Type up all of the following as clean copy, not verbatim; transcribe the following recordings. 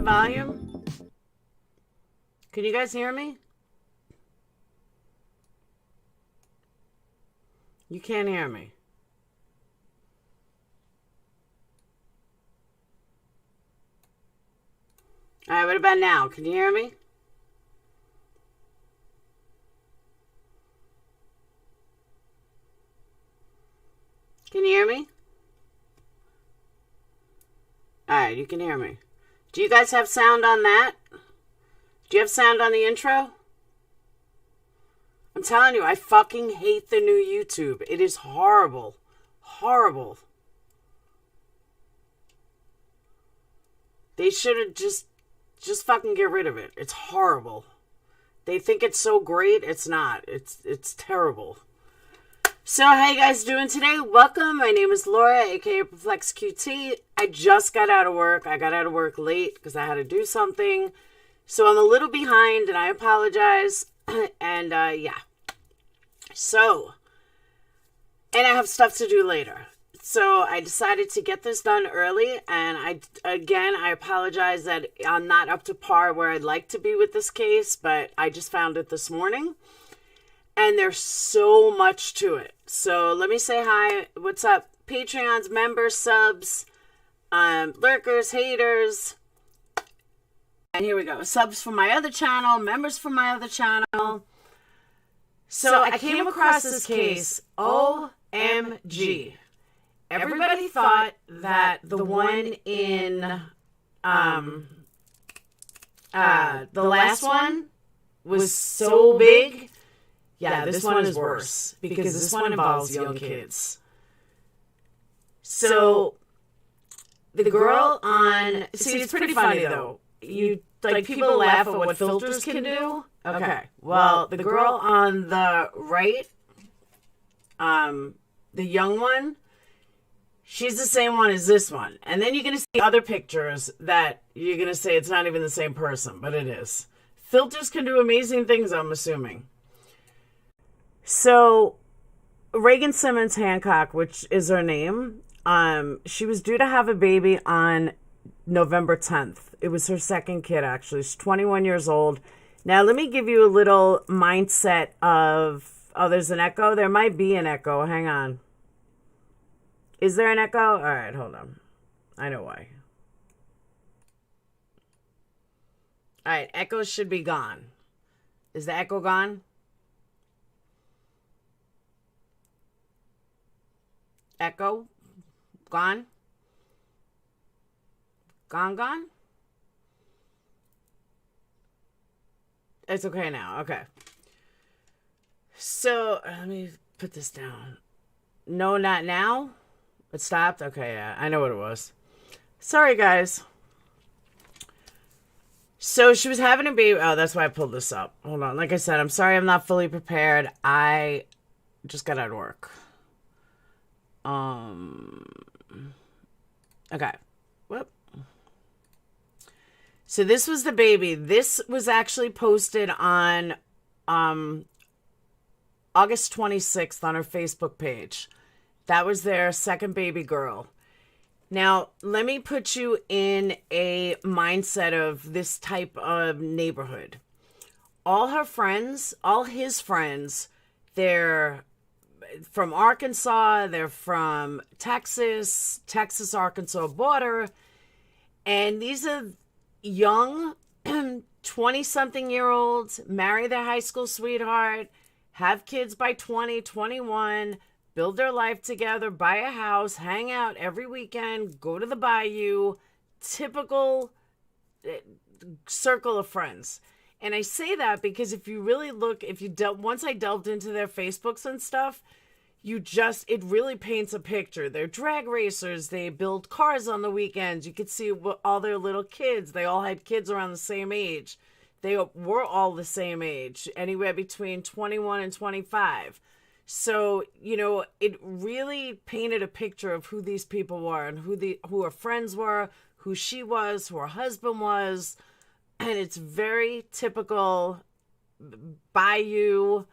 Volume? Can you guys hear me? You can't hear me. All right, what about now? Can you hear me? Can you hear me? All right, you can hear me. Do you guys have sound on that? Do you have sound on the intro? I'm telling you, I fucking hate the new YouTube. It is horrible. Horrible. They should have just fucking get rid of it. It's horrible. They think it's so great. It's not. It's terrible. So, how you guys doing today? Welcome. My name is Laura, aka PURPLEXEDQT. I just got out of work. I got out of work late because I had to do something. So, I'm a little behind and I apologize. And, yeah. So, and I have stuff to do later. So, I decided to get this done early. And I apologize that I'm not up to par where I'd like to be with this case. But I just found it this morning. And there's so much to it. So let me say hi. What's up? Patreons, members, subs, lurkers, haters. And here we go. Subs from my other channel, members from my other channel. So I came across this case. OMG. Everybody thought that the one in the last one was so big. Yeah, this one is worse because this one involves young kids. So the girl on... See, it's pretty funny, though. People laugh at what filters can do. Okay. Well, the girl on the right, the young one, she's the same one as this one. And then you're going to see other pictures that you're going to say it's not even the same person, but it is. Filters can do amazing things, I'm assuming. So, Reagan Simmons Hancock, which is her name, she was due to have a baby on November 10th. It was her second kid, actually. She's 21 years old. Now, let me give you a little mindset of... Oh, there's an echo? There might be an echo. Hang on. Is there an echo? All right, hold on. I know why. All right, echoes should be gone. Is the echo gone? Echo? Gone? Gone? It's okay now. Okay. So, let me put this down. No, not now? It stopped? Okay, yeah. I know what it was. Sorry, guys. So, she was having a baby. Oh, that's why I pulled this up. Hold on. Like I said, I'm sorry I'm not fully prepared. I just got out of work. Okay. Whoop. So this was the baby. This was actually posted on August 26th on her Facebook page. That was their second baby girl. Now, let me put you in a mindset of this type of neighborhood. All her friends, all his friends, they're from Arkansas, they're from Texas, Arkansas border, and these are young 20-something-year-olds, marry their high school sweetheart, have kids by 20, 21, build their life together, buy a house, hang out every weekend, go to the bayou, typical circle of friends. And I say that because if you really look, once I delved into their Facebooks and stuff, it really paints a picture. They're drag racers. They build cars on the weekends. You could see all their little kids. They all had kids around the same age. They were all the same age, anywhere between 21 and 25. So, it really painted a picture of who these people were and who her friends were, who she was, who her husband was. And it's very typical bayou,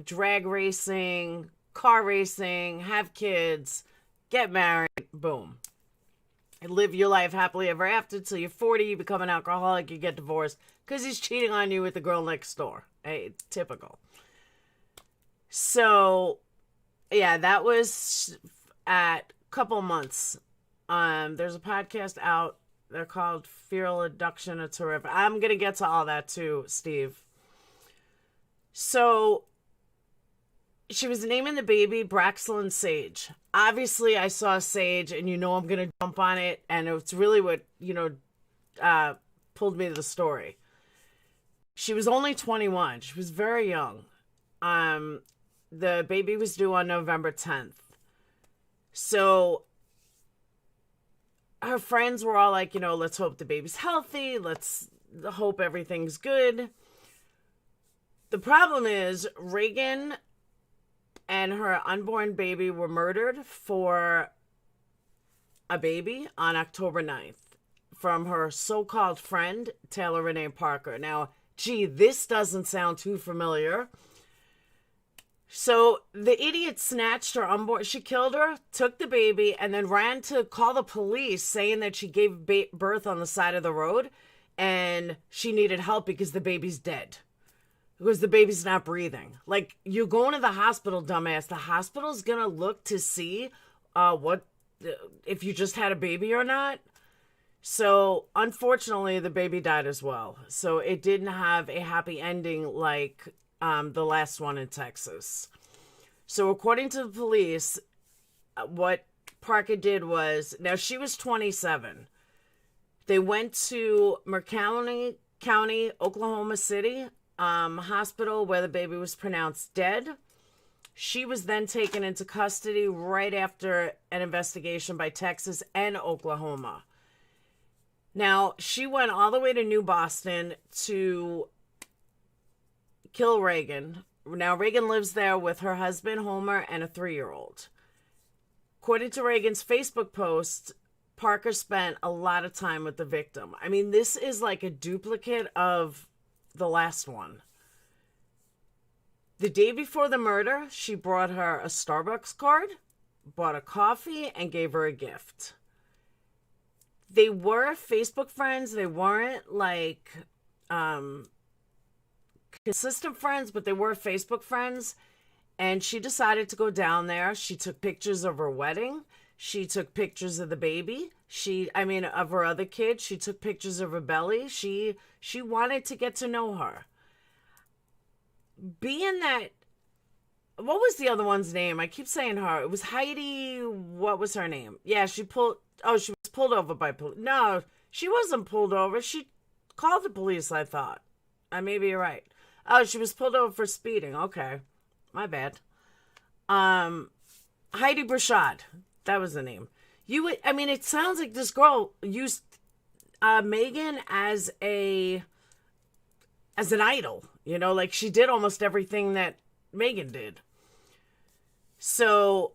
drag racing, car racing, have kids, get married, boom. And live your life happily ever after till you're 40, you become an alcoholic, you get divorced because he's cheating on you with the girl next door. Hey, typical. So, yeah, that was at a couple months. There's a podcast out. They're called Feral Abduction. It's horrific. I'm going to get to all that too, Steve. So, she was naming the baby Braxlin Sage. Obviously, I saw Sage, and I'm going to jump on it, and it's really what, pulled me to the story. She was only 21. She was very young. The baby was due on November 10th. So, her friends were all like, let's hope the baby's healthy. Let's hope everything's good. The problem is, Reagan and her unborn baby were murdered for a baby on October 9th from her so-called friend, Taylor Renee Parker. Now, this doesn't sound too familiar. So the idiot snatched her unborn. She killed her, took the baby, and then ran to call the police saying that she gave birth on the side of the road and she needed help because the baby's dead. Because the baby's not breathing. Like, you're going to the hospital, dumbass. The hospital's going to look to see if you just had a baby or not. So, unfortunately, the baby died as well. So, it didn't have a happy ending like the last one in Texas. So, according to the police, what Parker did was, now she was 27. They went to McCowney County, Oklahoma City, hospital where the baby was pronounced dead. She was then taken into custody right after an investigation by Texas and Oklahoma. Now, she went all the way to New Boston to kill Reagan. Now, Reagan lives there with her husband, Homer, and a 3-year-old. According to Reagan's Facebook post, Parker spent a lot of time with the victim. I mean, this is like a duplicate of the last one. The day before the murder, she brought her a Starbucks card, bought a coffee, and gave her a gift. They were Facebook friends. They weren't like consistent friends, but they were Facebook friends. And she decided to go down there. She took pictures of her wedding. She took pictures of the baby. Of her other kid. She took pictures of her belly. She wanted to get to know her. Being that, what was the other one's name? I keep saying her. It was Heidi. What was her name? Yeah, she was pulled over by police. No, she wasn't pulled over. She called the police, I thought. Maybe you're right. Oh, she was pulled over for speeding. Okay. My bad. Heidi Brashad. That was the name. It sounds like this girl used Megan as an idol. Like she did almost everything that Megan did. So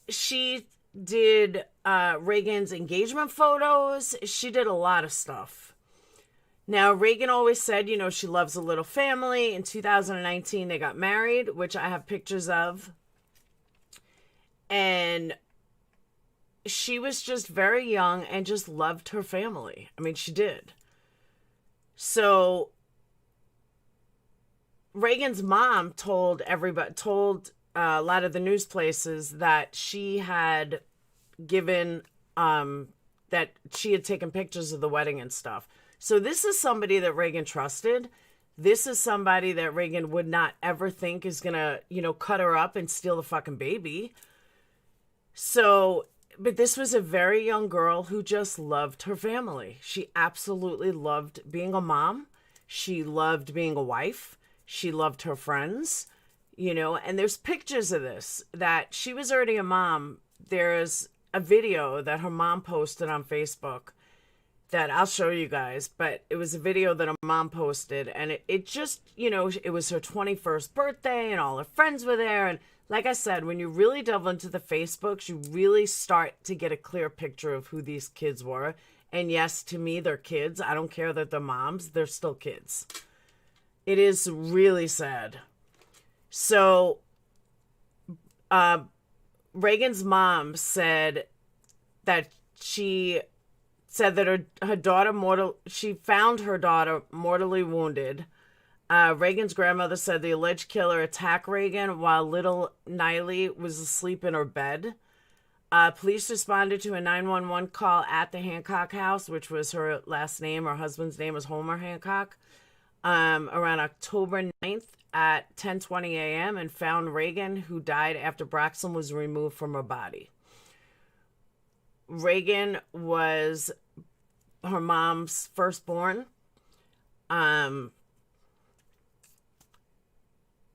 she did Reagan's engagement photos. She did a lot of stuff. Now, Reagan always said, she loves a little family. In 2019, they got married, which I have pictures of. And she was just very young and just loved her family. She did. So, Reagan's mom told a lot of the news places that she had given, that she had taken pictures of the wedding and stuff. So this is somebody that Reagan trusted. This is somebody that Reagan would not ever think is going to, cut her up and steal the fucking baby. So, but this was a very young girl who just loved her family. She absolutely loved being a mom. She loved being a wife. She loved her friends, and there's pictures of this, that she was already a mom. There's a video that her mom posted on Facebook that I'll show you guys, but it was a video that a mom posted, and it just, it was her 21st birthday and all her friends were there. And like I said, when you really delve into the Facebooks, you really start to get a clear picture of who these kids were. And yes, to me, they're kids. I don't care that they're moms. They're still kids. It is really sad. So, Reagan's mom said that she said that her daughter she found her daughter mortally wounded. Reagan's grandmother said the alleged killer attacked Reagan while little Niley was asleep in her bed. Police responded to a 911 call at the Hancock house, which was her last name. Her husband's name was Homer Hancock, around October 9th at 10:20 a.m. and found Reagan, who died after Braxton was removed from her body. Reagan was her mom's firstborn.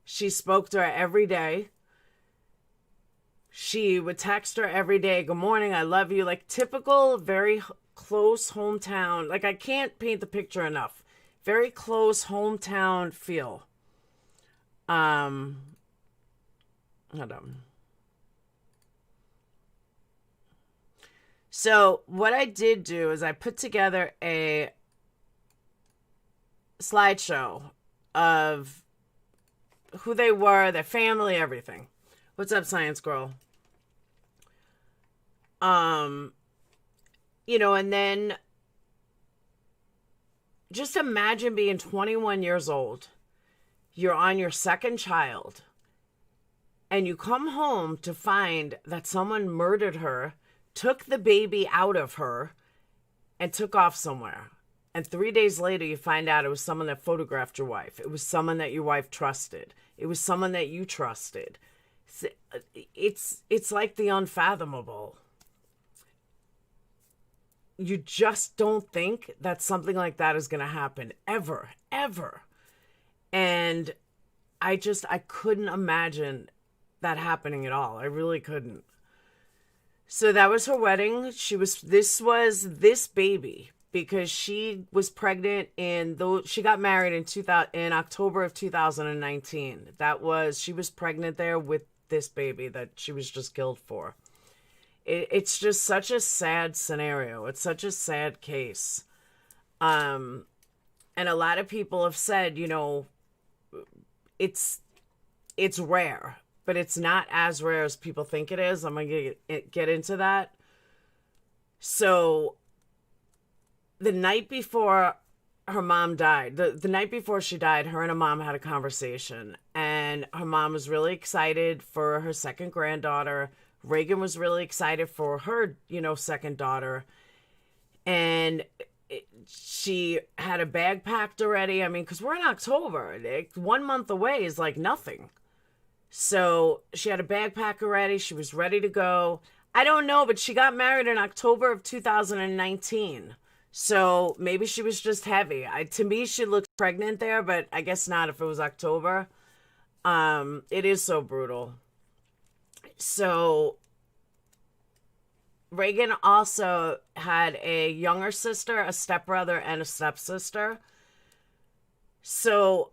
She spoke to her every day. She would text her every day, "Good morning, I love you." Like typical, very close hometown. Like I can't paint the picture enough. Very close hometown feel. Hold on. So what I did do is I put together a slideshow of who they were, their family, everything. What's up, Science Girl? And then just imagine being 21 years old. You're on your second child, and you come home to find that someone murdered her, took the baby out of her, and took off somewhere. And 3 days later, you find out it was someone that photographed your wife. It was someone that your wife trusted. It was someone that you trusted. It's like the unfathomable. You just don't think that something like that is going to happen ever. And I couldn't imagine that happening at all. I really couldn't. So that was her wedding. This was this baby, because she was pregnant she got married in October of 2019. She was pregnant there with this baby that she was just killed for. It's just such a sad scenario. It's such a sad case. And a lot of people have said, it's rare, but it's not as rare as people think it is. I'm going to get into that. So the night before her mom died, the night before she died, her and her mom had a conversation, and her mom was really excited for her second granddaughter. Reagan was really excited for her, second daughter. And she had a bag packed already. I mean, because we're in October. 1 month away is like nothing. So she had a bag packed already. She was ready to go. I don't know, but she got married in October of 2019. So maybe she was just heavy. To me, she looked pregnant there, but I guess not if it was October. It is so brutal. So Reagan also had a younger sister, a stepbrother, and a stepsister. So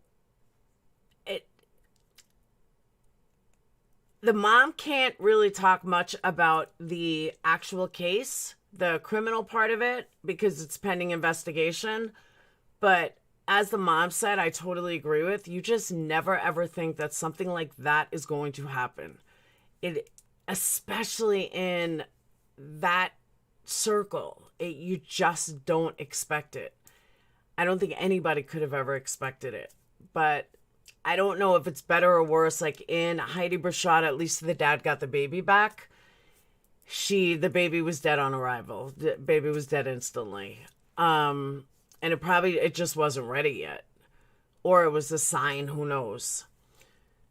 the mom can't really talk much about the actual case, the criminal part of it, because it's pending investigation. But as the mom said, I totally agree with, you just never ever think that something like that is going to happen. Especially in that circle, you just don't expect it. I don't think anybody could have ever expected it. But I don't know if it's better or worse. Like in Heidi Brashad, at least the dad got the baby back. The baby was dead on arrival. The baby was dead instantly. And it just wasn't ready yet. Or it was a sign, who knows.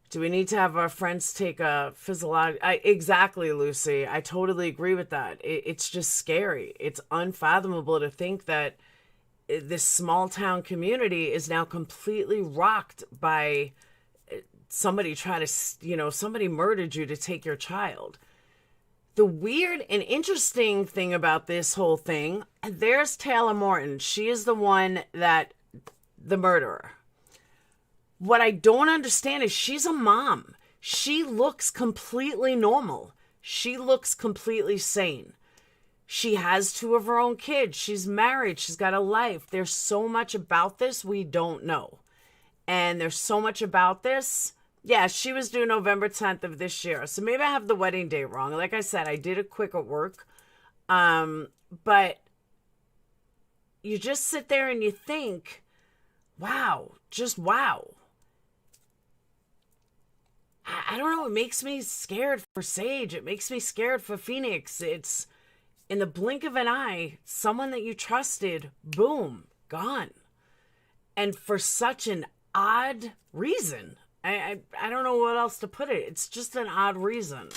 Do we need to have our friends take a physiological... Exactly, Lucy. I totally agree with that. It's just scary. It's unfathomable to think that this small town community is now completely rocked by somebody trying to, somebody murdered you to take your child. The weird and interesting thing about this whole thing, there's Taylor Morton. She is the one the murderer. What I don't understand is she's a mom. She looks completely normal. She looks completely sane. She has 2 of her own kids. She's married. She's got a life. There's so much about this we don't know. And there's so much about this. Yeah, she was due November 10th of this year. So maybe I have the wedding date wrong. Like I said, I did it quick at work. But you just sit there and you think, wow, just wow. I don't know. It makes me scared for Sage. It makes me scared for Phoenix. It's in the blink of an eye, someone that you trusted, boom, gone. And for such an odd reason. I don't know what else to put it. It's just an odd reason.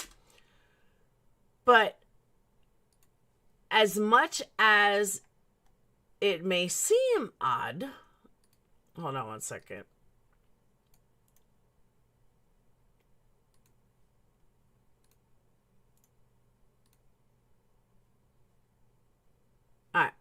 But as much as it may seem odd, hold on one second. All right.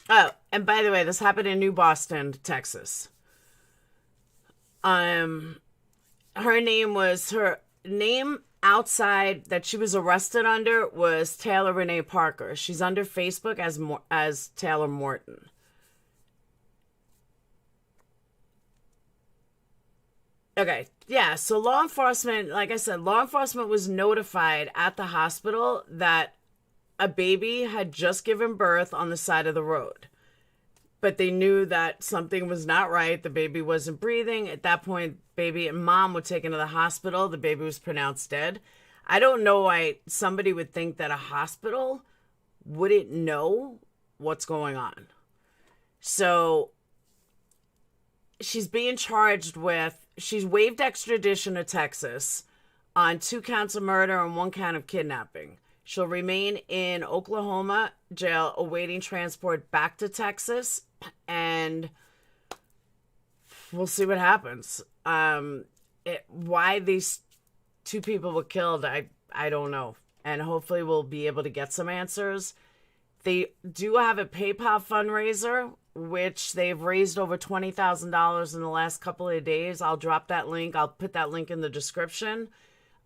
Oh, and by the way, this happened in New Boston, Texas. Her name outside that she was arrested under was Taylor Renee Parker. She's under Facebook as Taylor Morton. Okay, yeah, so law enforcement, like I said, law enforcement was notified at the hospital that a baby had just given birth on the side of the road. But they knew that something was not right. The baby wasn't breathing. At that point, baby and mom were taken to the hospital. The baby was pronounced dead. I don't know why somebody would think that a hospital wouldn't know what's going on. So she's being charged she's waived extradition to Texas on 2 counts of murder and 1 count of kidnapping. She'll remain in Oklahoma jail awaiting transport back to Texas, and we'll see what happens. Why these 2 people were killed, I don't know. And hopefully we'll be able to get some answers. They do have a PayPal fundraiser, which they've raised over $20,000 in the last couple of days. I'll drop that link. I'll put that link in the description.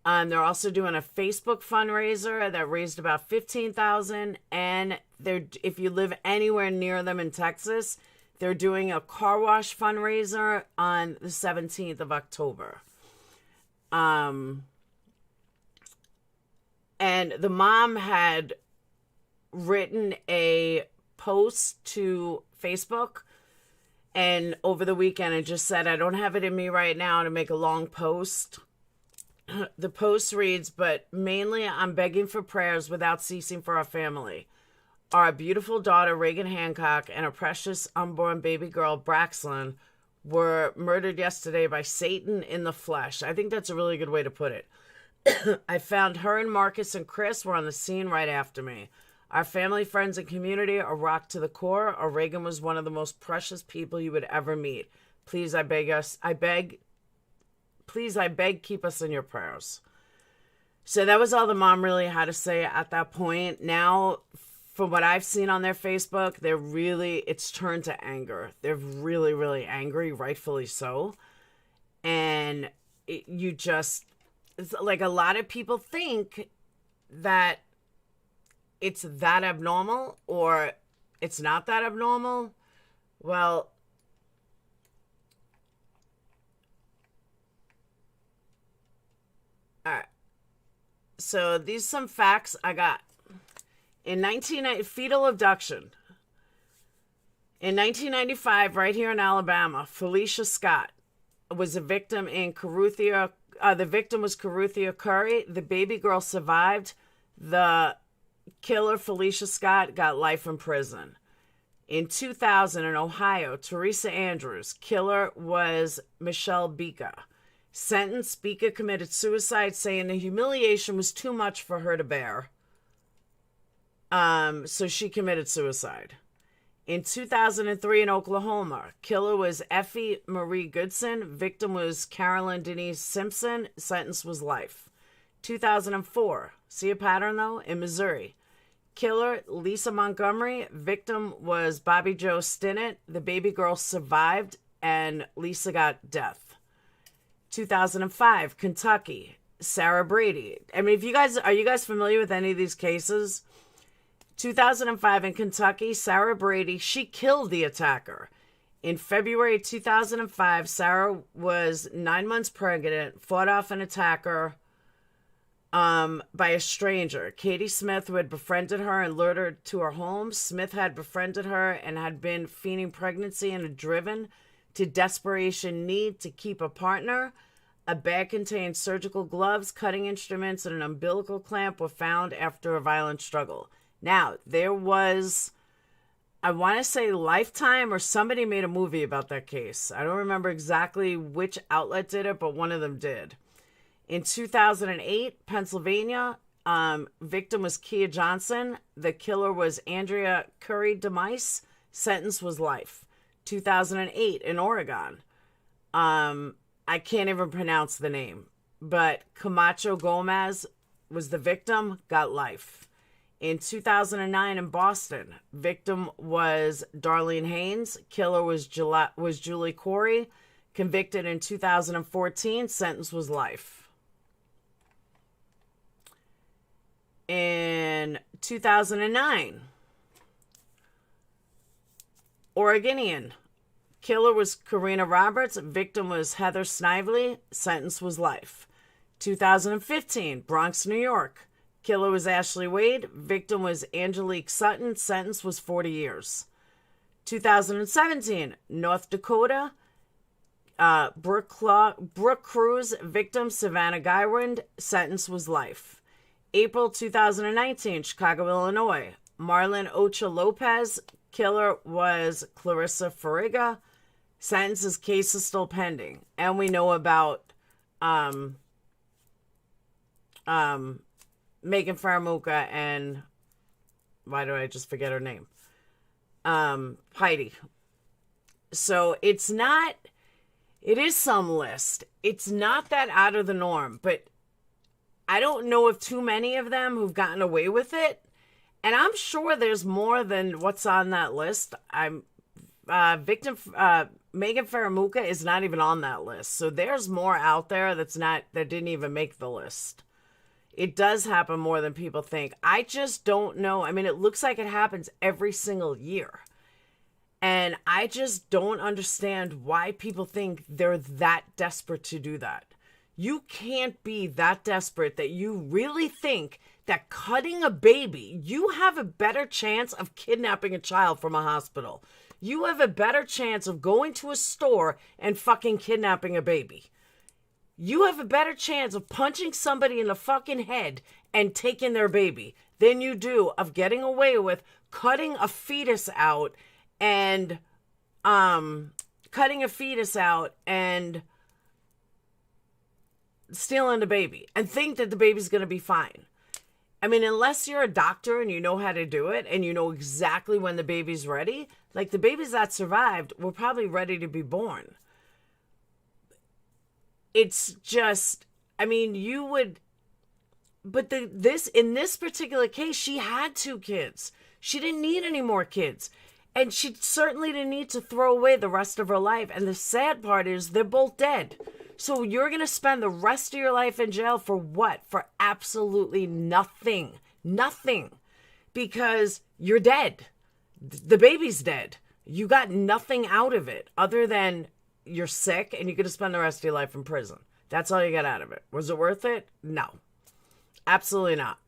They're also doing a Facebook fundraiser that raised about $15,000, and if you live anywhere near them in Texas, they're doing a car wash fundraiser on the 17th of October. And the mom had written a post to Facebook, and over the weekend it just said, I don't have it in me right now to make a long post. The post reads, but mainly I'm begging for prayers without ceasing for our family. Our beautiful daughter, Reagan Hancock, and our precious unborn baby girl, Braxlyn, were murdered yesterday by Satan in the flesh. I think that's a really good way to put it. I found her and Marcus and Chris were on the scene right after me. Our family, friends, and community are rocked to the core. Our Reagan was one of the most precious people you would ever meet. Please, I beg, keep us in your prayers. So that was all the mom really had to say at that point. Now, from what I've seen on their Facebook, it's turned to anger. They're really, really angry, rightfully so. And it's like a lot of people think that it's that abnormal or it's not that abnormal. Well, all right. So these are some facts I got. Fetal abduction. In 1995, right here in Alabama, Felicia Scott was a victim in Caruthea. The victim was Caruthea Curry. The baby girl survived. The killer, Felicia Scott, got life in prison. In 2000 in Ohio, Teresa Andrews. Killer was Michelle Bika. Sentenced, Bika committed suicide, saying the humiliation was too much for her to bear. So she committed suicide. In 2003 in Oklahoma, killer was Effie Marie Goodson. Victim was Carolyn Denise Simpson. Sentence was life. 2004, see a pattern though? In Missouri. Killer, Lisa Montgomery. Victim was Bobby Joe Stinnett. The baby girl survived and Lisa got death. 2005, Kentucky. Sarah Brady. I mean, are you guys familiar with any of these cases? 2005 in Kentucky, Sarah Brady, she killed the attacker. In February 2005, Sarah was 9 months pregnant, fought off an attacker by a stranger. Katie Smith, who had befriended her and lured her to her home. Smith had befriended her and had been feigning pregnancy and had driven to desperation need to keep a partner. A bag contained surgical gloves, cutting instruments, and an umbilical clamp were found after a violent struggle. Now, there was, I want to say Lifetime or somebody made a movie about that case. I don't remember exactly which outlet did it, but one of them did. In 2008, Pennsylvania, victim was Kia Johnson. The killer was Andrea Curry DeMice. Sentence was life. 2008 in Oregon. I can't even pronounce the name, but Camacho Gomez was the victim, got life. In 2009 in Boston, victim was Darlene Haynes. Killer was Julie Corey. Convicted in 2014. Sentence was life. In 2009, Oregonian. Killer was Karina Roberts. Victim was Heather Snively. Sentence was life. 2015, Bronx, New York. Killer was Ashley Wade. Victim was Angelique Sutton. Sentence was 40 years. 2017, North Dakota. Brooke Cruz. Victim, Savannah Guywind. Sentence was life. April 2019, Chicago, Illinois. Marlon Ocha Lopez. Killer was Clarissa Fariga. Sentence, case is still pending. And we know about Megan Faramuka and why do I just forget her name? Heidi. So it is some list. It's not that out of the norm, but I don't know of too many of them who've gotten away with it. And I'm sure there's more than what's on that list. Megan Faramuka is not even on that list. So there's more out there that didn't even make the list. It does happen more than people think. I just don't know. I mean, it looks like it happens every single year. And I just don't understand why people think they're that desperate to do that. You can't be that desperate that you really think that cutting a baby, you have a better chance of kidnapping a child from a hospital. You have a better chance of going to a store and fucking kidnapping a baby. You have a better chance of punching somebody in the fucking head and taking their baby than you do of getting away with cutting a fetus out and stealing the baby and think that the baby's going to be fine. I mean, unless you're a doctor and you know how to do it and you know exactly when the baby's ready, like the babies that survived were probably ready to be born. It's just, I mean, you would, but in this particular case, she had 2 kids. She didn't need any more kids. And she certainly didn't need to throw away the rest of her life. And the sad part is they're both dead. So you're going to spend the rest of your life in jail for what? For absolutely nothing. Nothing. Because you're dead. The baby's dead. You got nothing out of it other than you're sick and you're going to spend the rest of your life in prison. That's all you got out of it. Was it worth it? No. Absolutely not.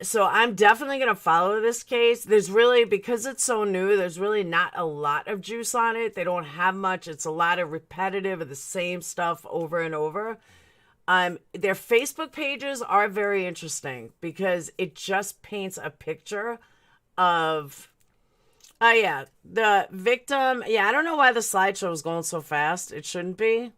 So I'm definitely going to follow this case. There's really, because it's so new, there's really not a lot of juice on it. They don't have much. It's a lot of repetitive of the same stuff over and over. Their Facebook pages are very interesting because it just paints a picture of, oh yeah, the victim. Yeah, I don't know why the slideshow is going so fast. It shouldn't be.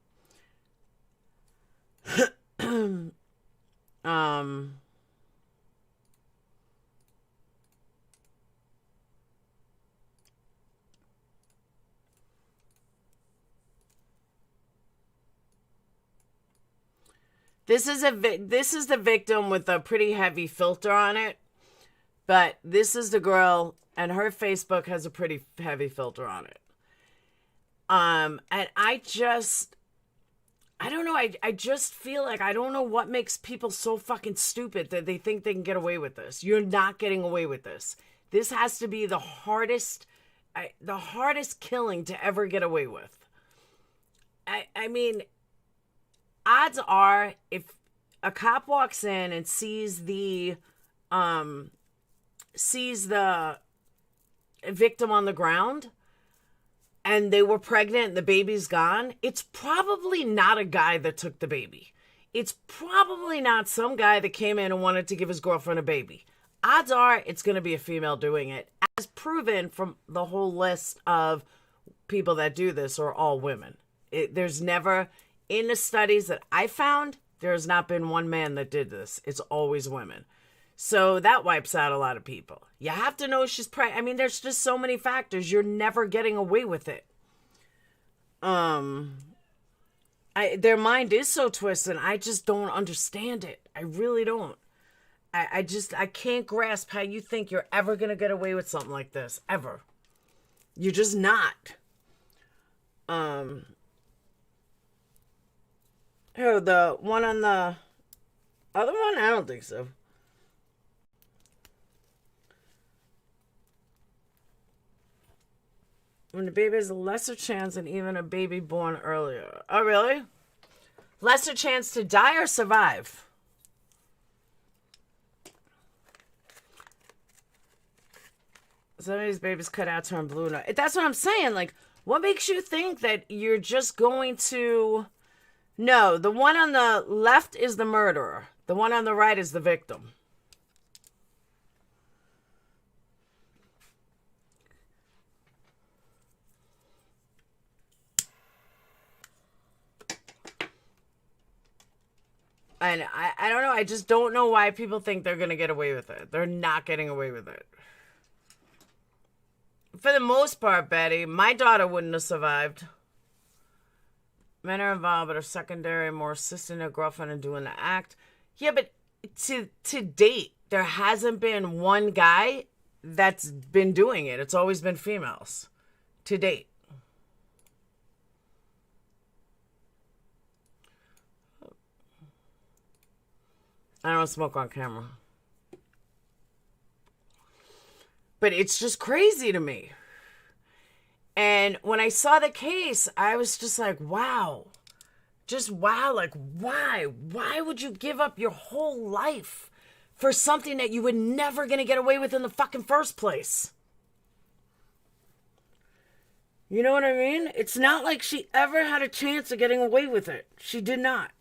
This is the victim with a pretty heavy filter on it, but this is the girl, and her Facebook has a pretty heavy filter on it. And I don't know. I just feel like I don't know what makes people so fucking stupid that they think they can get away with this. You're not getting away with this. This has to be the hardest killing to ever get away with. I mean, odds are, if a cop walks in and sees the victim on the ground and they were pregnant and the baby's gone, it's probably not a guy that took the baby. It's probably not some guy that came in and wanted to give his girlfriend a baby. Odds are it's going to be a female doing it, as proven from the whole list of people that do this are all women. There's never, in the studies that I found, there has not been one man that did this. It's always women. So that wipes out a lot of people. You have to know she's pregnant. I mean, there's just so many factors. You're never getting away with it. Their mind is so twisted. I just don't understand it. I really don't. I can't grasp how you think you're ever going to get away with something like this. Ever. You're just not. Oh, the one on the other one? I don't think so. When the baby has a lesser chance than even a baby born earlier. Oh, really? Lesser chance to die or survive? Some of these babies cut out turn blue. That's what I'm saying. Like, what makes you think that you're just going to... No, the one on the left is the murderer. The one on the right is the victim. And I don't know. I just don't know why people think they're going to get away with it. They're not getting away with it. For the most part, Betty, my daughter wouldn't have survived. Men are involved, but are secondary, more assisting their girlfriend in doing the act. Yeah, but to date, there hasn't been one guy that's been doing it. It's always been females. To date. I don't smoke on camera. But it's just crazy to me. And when I saw the case, I was just like, wow. Just wow. Like, why? Why would you give up your whole life for something that you were never going to get away with in the fucking first place? You know what I mean? It's not like she ever had a chance of getting away with it. She did not.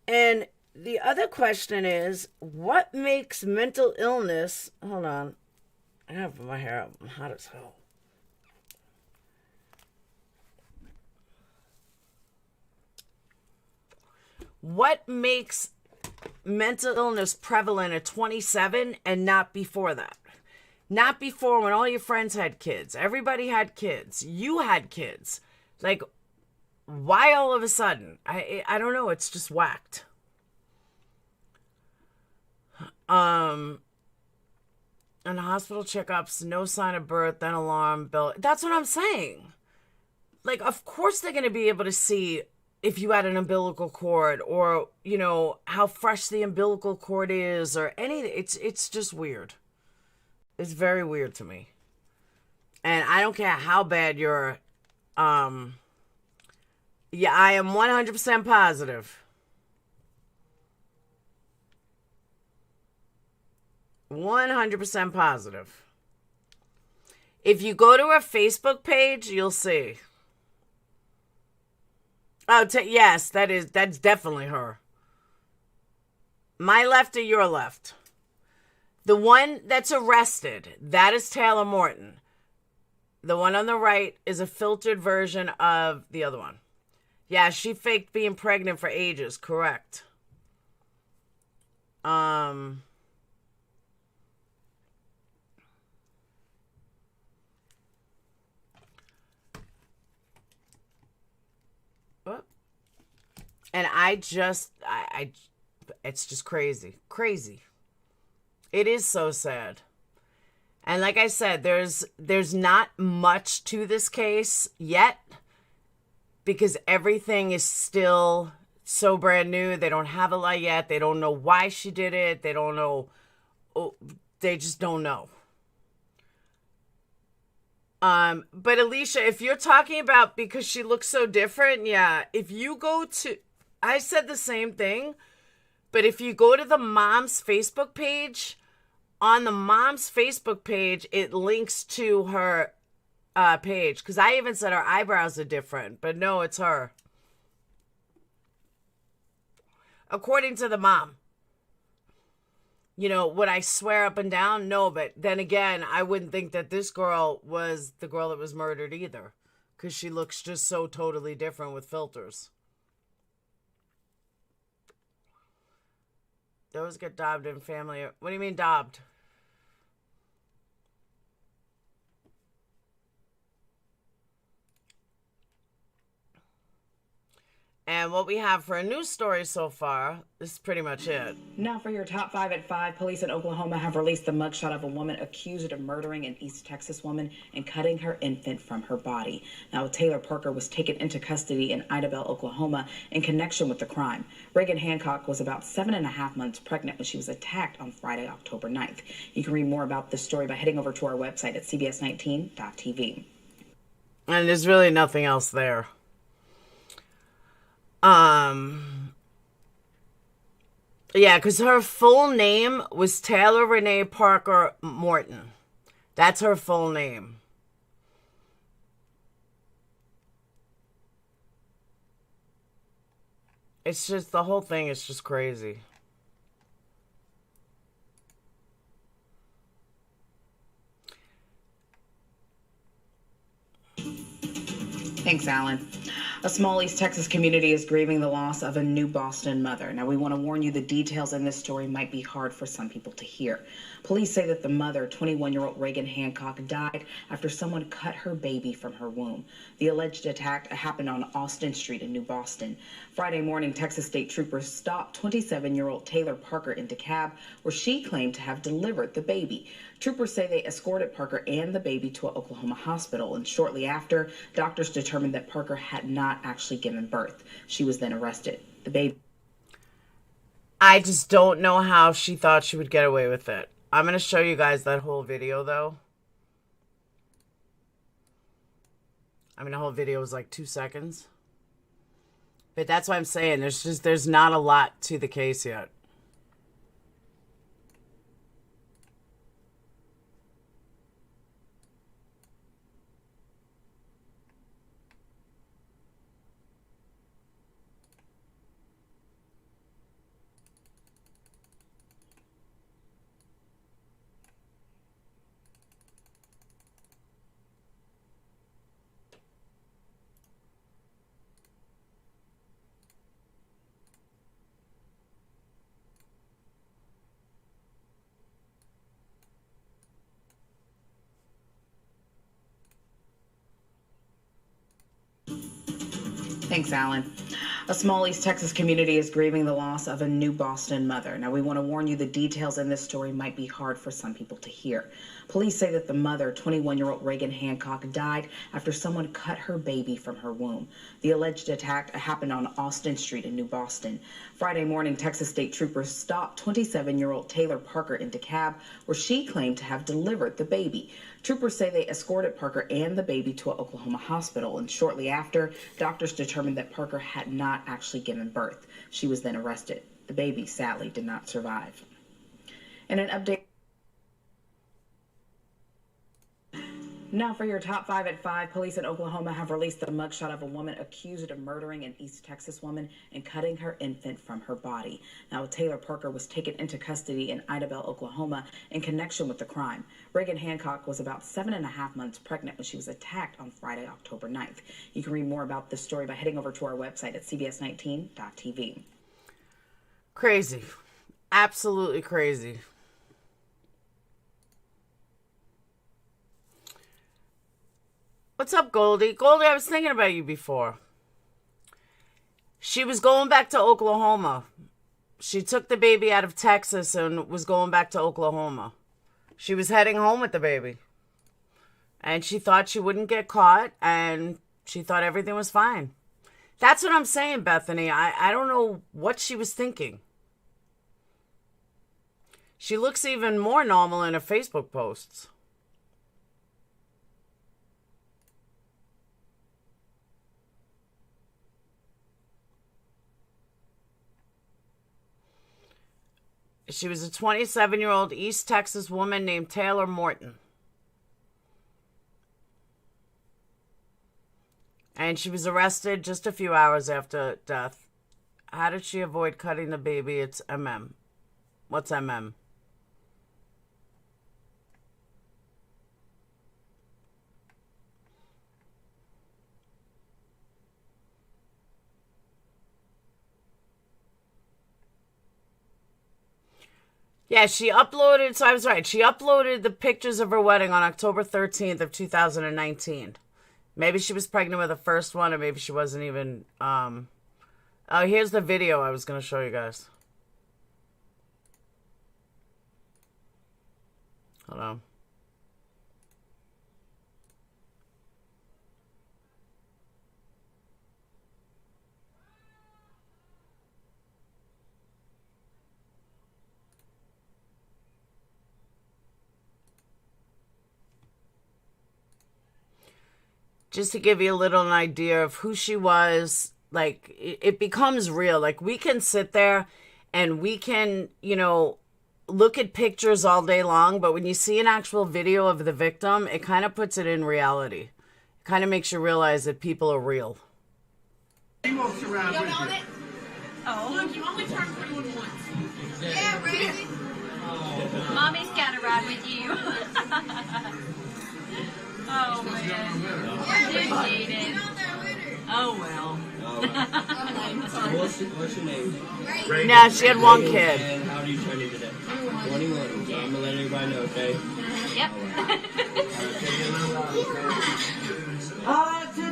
And the other question is, what makes mental illness... Hold on. I have my hair up. I'm hot as hell. What makes mental illness prevalent at 27 and not before that? Not before, when all your friends had kids. Everybody had kids. You had kids. Like, why all of a sudden? I don't know. It's just whacked. And hospital checkups, no sign of birth, then alarm bell. That's what I'm saying. Like, of course they're going to be able to see if you had an umbilical cord, or, you know, how fresh the umbilical cord is, or anything. It's just weird. It's very weird to me. And I don't care how bad you're, yeah, I am 100% positive. 100% positive. If you go to her Facebook page, you'll see. Oh, yes, that's definitely her. My left or your left? The one that's arrested, that is Taylor Morton. The one on the right is a filtered version of the other one. Yeah, she faked being pregnant for ages, correct. And it's just crazy. Crazy. It is so sad. And like I said, there's not much to this case yet because everything is still so brand new. They don't have a lot yet. They don't know why she did it. They don't know. They just don't know. But Alicia, if you're talking about because she looks so different, yeah, if you go to, I said the same thing, but if you go to the mom's Facebook page, on the mom's Facebook page, it links to her page. Because I even said her eyebrows are different. But no, it's her. According to the mom. You know, would I swear up and down? No, but then again, I wouldn't think that this girl was the girl that was murdered either. Because she looks just so totally different with filters. Those get daubed in family. What do you mean daubed? And what we have for a news story so far, this is pretty much it. Now for your top 5 at 5, police in Oklahoma have released the mugshot of a woman accused of murdering an East Texas woman and cutting her infant from her body. Now Taylor Parker was taken into custody in Idabel, Oklahoma in connection with the crime. Reagan Hancock was about 7.5 months pregnant when she was attacked on Friday, October 9th. You can read more about this story by heading over to our website at cbs19.tv. And there's really nothing else there. Yeah, because her full name was Taylor Renee Parker Morton. That's her full name. It's just, the whole thing is just crazy. Thanks, Alan. A small East Texas community is grieving the loss of a new Boston mother. Now, we want to warn you the details in this story might be hard for some people to hear. Police say that the mother, 21-year-old Reagan Hancock, died after someone cut her baby from her womb. The alleged attack happened on Austin Street in New Boston. Friday morning, Texas state troopers stopped 27-year-old Taylor Parker in DeKalb, where she claimed to have delivered the baby. Troopers say they escorted Parker and the baby to an Oklahoma hospital, and shortly after, doctors determined that Parker had not actually given birth. She was then arrested. The baby... I just don't know how she thought she would get away with it. I'm going to show you guys that whole video, though. I mean, the whole video was like 2 seconds. But that's what I'm saying. There's not a lot to the case yet. Thanks, Alan. A small East Texas community is grieving the loss of a new Boston mother. Now, we want to warn you the details in this story might be hard for some people to hear. Police say that the mother, 21-year-old Reagan Hancock, died after someone cut her baby from her womb. The alleged attack happened on Austin Street in New Boston. Friday morning, Texas state troopers stopped 27-year-old Taylor Parker in DeKalb, where she claimed to have delivered the baby. Troopers say they escorted Parker and the baby to an Oklahoma hospital, and shortly after, doctors determined that Parker had not actually given birth. She was then arrested. The baby, sadly, did not survive. In an update... Now for your top 5 at 5, police in Oklahoma have released the mugshot of a woman accused of murdering an East Texas woman and cutting her infant from her body. Now Taylor Parker was taken into custody in Idabel, Oklahoma in connection with the crime. Reagan Hancock was about 7.5 months pregnant when she was attacked on Friday, October 9th. You can read more about this story by heading over to our website at cbs19.tv. Crazy. Absolutely crazy. What's up, Goldie? Goldie, I was thinking about you before. She was going back to Oklahoma. She took the baby out of Texas and was going back to Oklahoma. She was heading home with the baby. And she thought she wouldn't get caught, and she thought everything was fine. That's what I'm saying, Bethany. I don't know what she was thinking. She looks even more normal in her Facebook posts. She was a 27-year-old East Texas woman named Taylor Morton. And she was arrested just a few hours after death. How did she avoid cutting the baby? It's MM. What's MM? Yeah, she uploaded, so I was right. She uploaded the pictures of her wedding on October 13th of 2019. Maybe she was pregnant with the first one, or maybe she wasn't even, Oh, here's the video I was going to show you guys. Hold on. Just to give you a little idea of who she was, like, it becomes real. Like, we can sit there and we can, look at pictures all day long, but when you see an actual video of the victim, it kind of puts it in reality. It kind of makes you realize that people are real. He walks around with you. Oh. Look, you only turn 21 once. Yeah, Reagan. Mommy's got to ride with you. Oh, man. Dude, Jaden. Oh, well. What's your name? Reagan. Now, she had one kid. And how do you turn it today? 21. So I'm going to let everybody know, okay? Yep.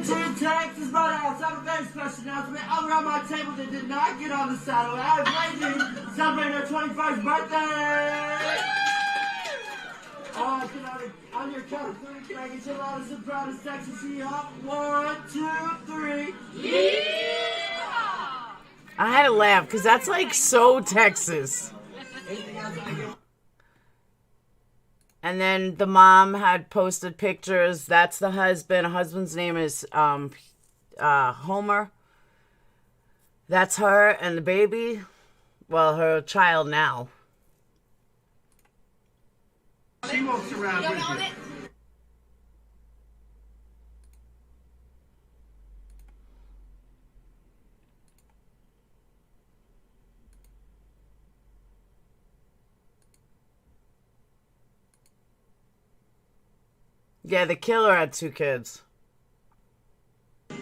To Texas, but I have a very special announcement. All around my table that did not get on the saddle. I have Reagan celebrating her 21st birthday. On your count of 3, can I get you loudest and proudest Texas Seahawk? 1, 2, 3. Yeah! I had to laugh because that's like so Texas. And then the mom had posted pictures. That's the husband. Her husband's name is Homer. That's her and the baby. Well, her child now. She walks around with you. Yeah, the killer had 2 kids. Are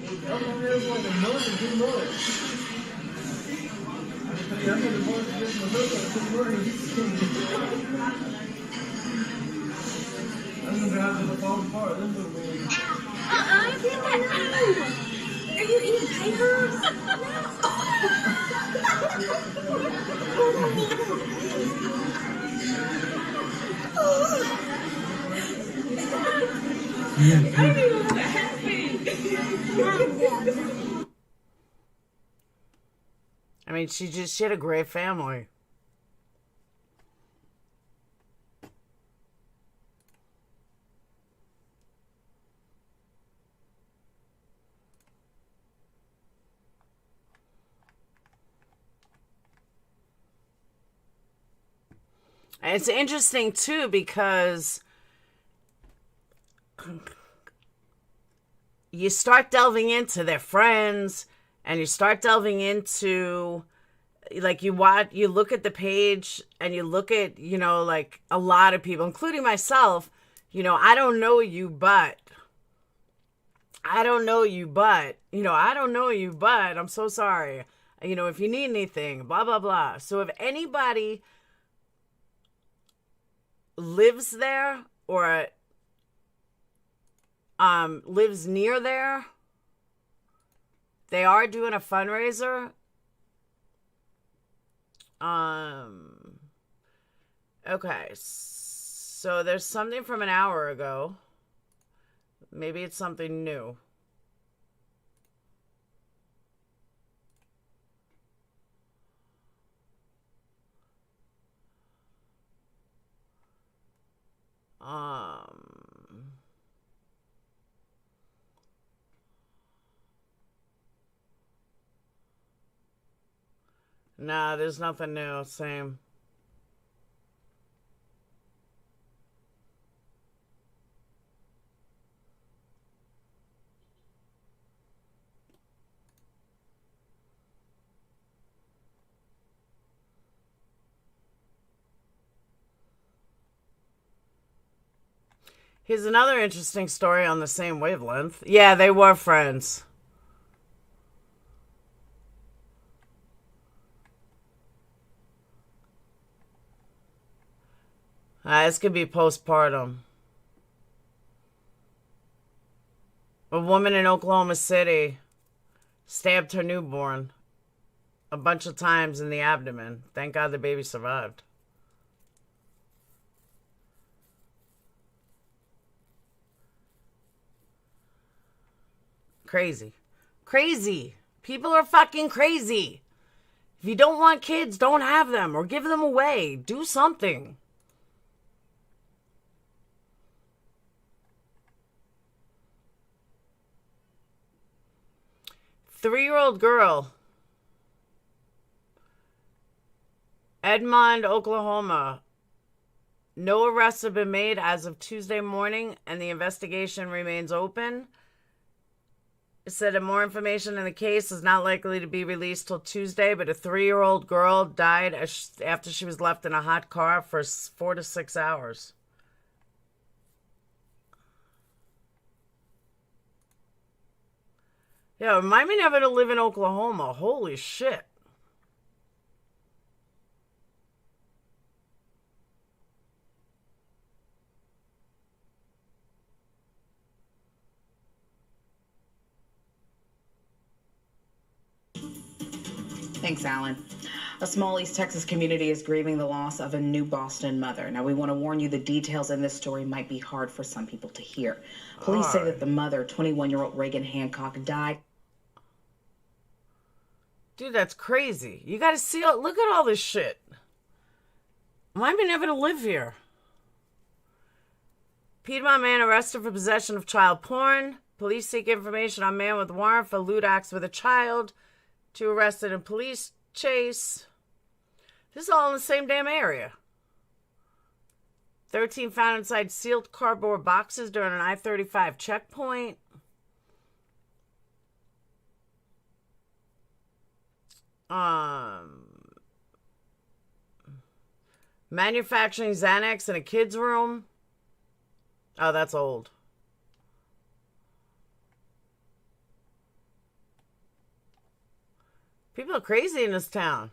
you eating papers? I mean, she had a great family. And it's interesting, too, because you start delving into their friends, and you start delving into, like, you look at the page, and you look at, like, a lot of people, including myself, I don't know you, but I'm so sorry. If you need anything, blah, blah, blah. So if anybody lives there or lives near there, they are doing a fundraiser. Okay, so there's something from an hour ago. Maybe it's something new. Nah, there's nothing new. Same. Here's another interesting story on the same wavelength. Yeah, they were friends. This could be postpartum. A woman in Oklahoma City stabbed her newborn a bunch of times in the abdomen. Thank God the baby survived. Crazy. Crazy. People are fucking crazy. If you don't want kids, don't have them or give them away. Do something. Three-year-old girl, Edmond, Oklahoma. No arrests have been made as of Tuesday morning, and the investigation remains open. It said that more information in the case is not likely to be released till Tuesday, but a 3-year-old girl died after she was left in a hot car for 4 to 6 hours. Yeah, remind me never to live in Oklahoma. Holy shit. Thanks, Alan. A small East Texas community is grieving the loss of a new Boston mother. Now, we want to warn you the details in this story might be hard for some people to hear. Police say that the mother, 21-year-old Reagan Hancock, died. Dude, that's crazy. You gotta see, look at all this shit. Why am I never to live here? Piedmont man arrested for possession of child porn. Police seek information on man with warrant for lewd acts with a child. 2 arrested in police chase. This is all in the same damn area. 13 found inside sealed cardboard boxes during an I-35 checkpoint. Manufacturing Xanax in a kid's room. Oh, that's old. People are crazy in this town.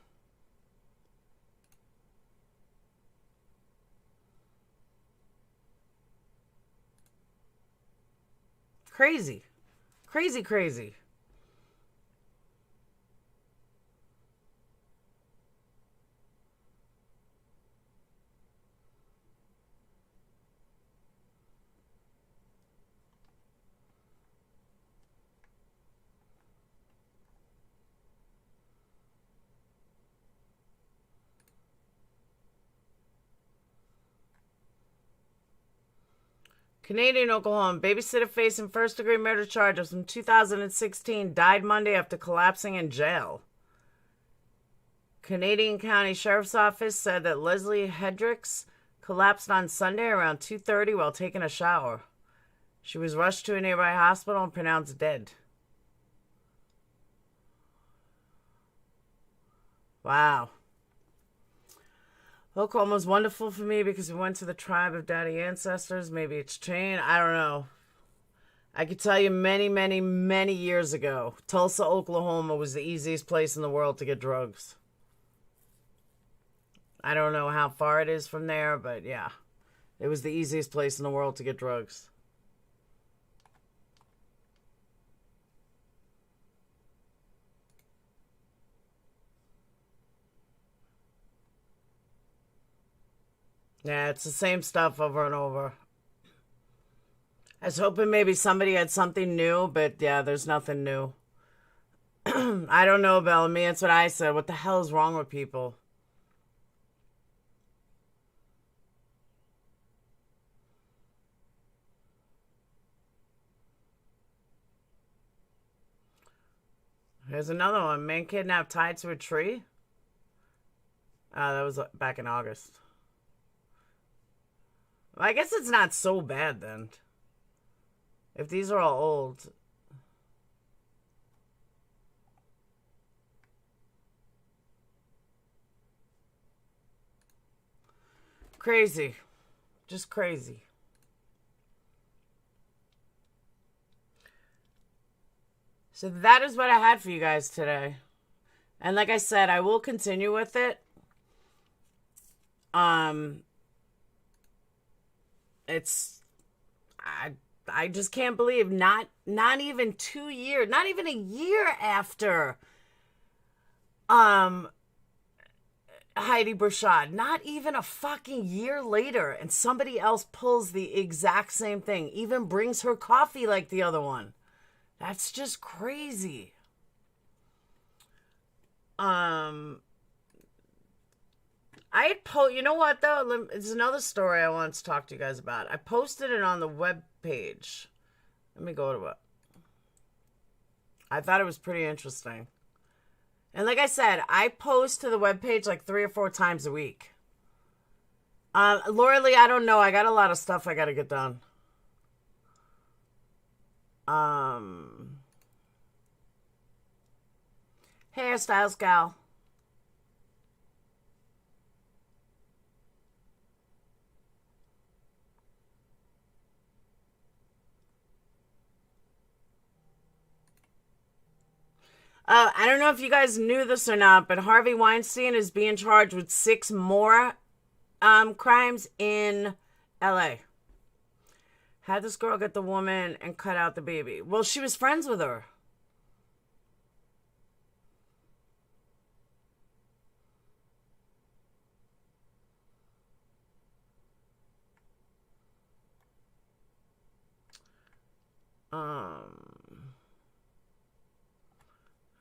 Crazy. Crazy, crazy. Canadian, Oklahoma. Babysitter facing first-degree murder charges in 2016 died Monday after collapsing in jail. Canadian County Sheriff's Office said that Leslie Hendricks collapsed on Sunday around 2:30 while taking a shower. She was rushed to a nearby hospital and pronounced dead. Wow. Oklahoma was wonderful for me because we went to the tribe of daddy ancestors. Maybe it's chain. I don't know. I could tell you many, many, many years ago, Tulsa, Oklahoma was the easiest place in the world to get drugs. I don't know how far it is from there, but yeah. It was the easiest place in the world to get drugs. Yeah, it's the same stuff over and over. I was hoping maybe somebody had something new, but yeah, there's nothing new. I don't know, Bellamy. That's what I said. What the hell is wrong with people? Here's another one. Man kidnapped tied to a tree. That was back in August. Well, I guess it's not so bad then. If these are all old. Crazy. Just crazy. So that is what I had for you guys today. And like I said, I will continue with it. It's... I just can't believe not even 2 years, not even a year after Heidi Burchard, not even a fucking year later, and somebody else pulls the exact same thing, even brings her coffee like the other one. That's just crazy. You know what though? It's another story I want to talk to you guys about. I posted it on the web page. Let me go to it. I thought it was pretty interesting. And like I said, I post to the web page like 3 or 4 times a week. Laura Lee, I don't know. I got a lot of stuff I got to get done. Hairstyles gal. I don't know if you guys knew this or not, but Harvey Weinstein is being charged with 6 more crimes in LA. Had this girl get the woman and cut out the baby. Well, she was friends with her.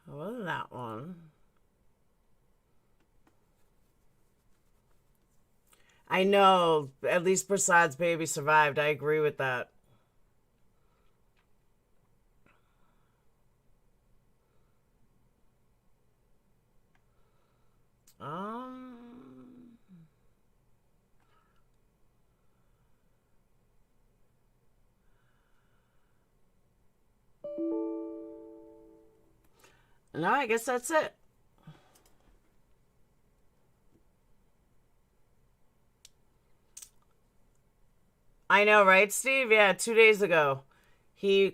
What was that one? I know, at least Prasad's baby survived. I agree with that. No, I guess that's it. I know, right, Steve? Yeah, 2 days ago.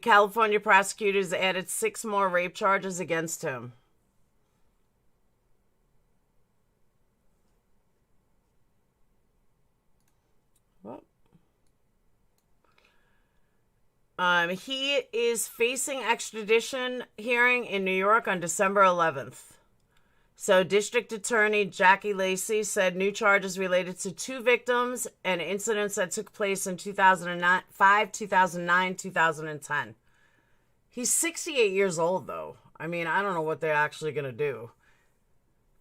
California prosecutors added 6 more rape charges against him. He is facing extradition hearing in New York on December 11th. So District Attorney Jackie Lacey said new charges related to 2 victims and incidents that took place in 2005, 2009, 2010. He's 68 years old, though. I mean, I don't know what they're actually going to do.